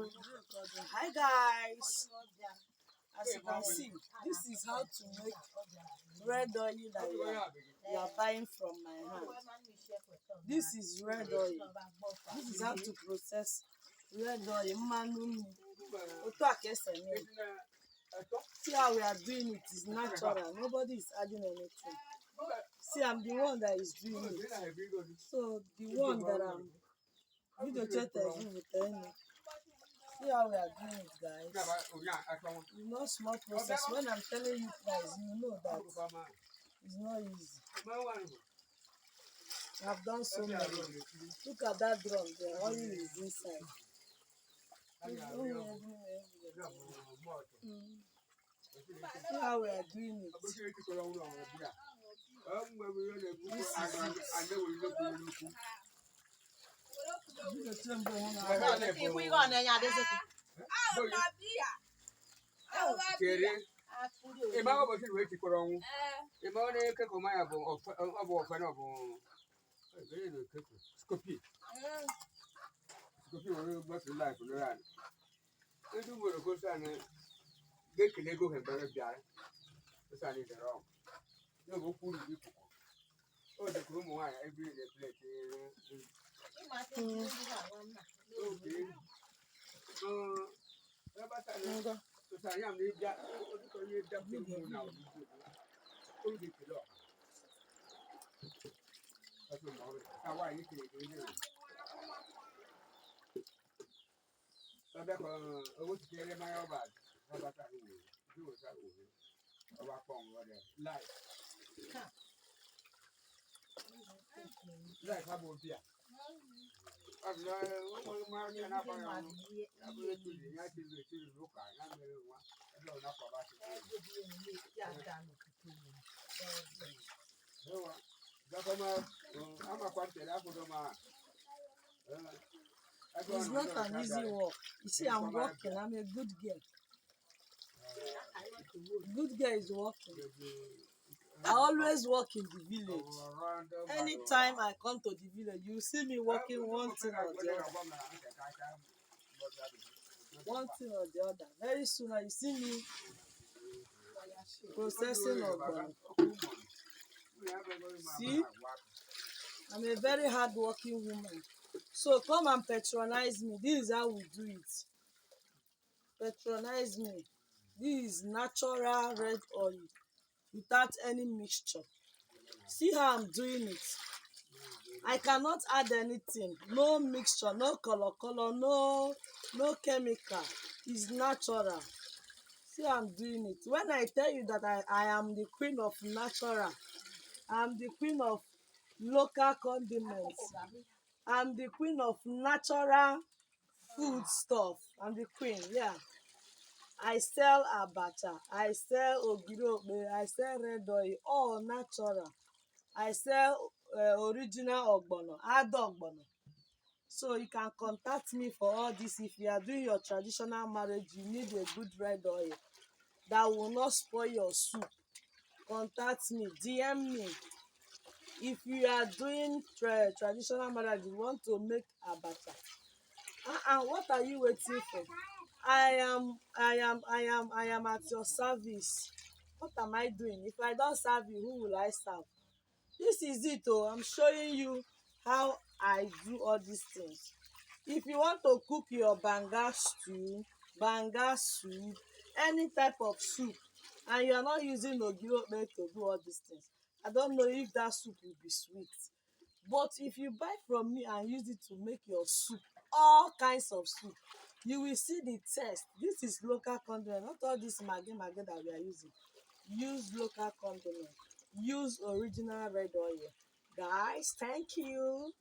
Hi guys, as you can see, this is how to make red oil that you are buying from my hand. This is red oil. This is how to process red oil. See how we are doing it is natural. Nobody is adding anything. See, I'm the one that is doing it. So the one that I'm video chatting with see how we are doing it, guys. It's not small process. When I'm telling you guys, you know that it's not easy. I've done so many. Look at that drum there. Oil is inside. See how we are doing it. This is it's not an easy work. You see, I'm working. I'm a good girl. Good girl is working. I always work in the village. Anytime I come to the village, you see me working one thing or the other. One thing or the other. Very soon, you see me processing ogbono. See, I'm a very hard-working woman. So come and patronize me. This is how we do it. Patronize me. This is natural red oil without any mixture. See how I'm doing it. I cannot add anything. No mixture, no color, no chemical. It's natural. See how I'm doing it. When I tell you that I am the queen of natural, I'm the queen of local condiments. I'm the queen of natural food stuff. I'm the queen, yeah. I sell abacha, I sell ogiri, I sell red oil, all natural. I sell original ogbono, add ogbono. So you can contact me for all this. If you are doing your traditional marriage, you need a good red oil that will not spoil your soup. Contact me, DM me. If you are doing traditional marriage, you want to make abacha. What are you waiting for? I am at your service. What am I doing? If I don't serve you, who will I serve? This is it. I'm showing you how I do all these things. If you want to cook your banga stew, banga soup, any type of soup, and you are not using ogiri to do all these things, I don't know if that soup will be sweet. But if you buy from me and use it to make your soup, all kinds of soup, you will see the taste. This is local condiment, not all this maggi that we are using. Use local condiment. Use original red oil. Guys, thank you.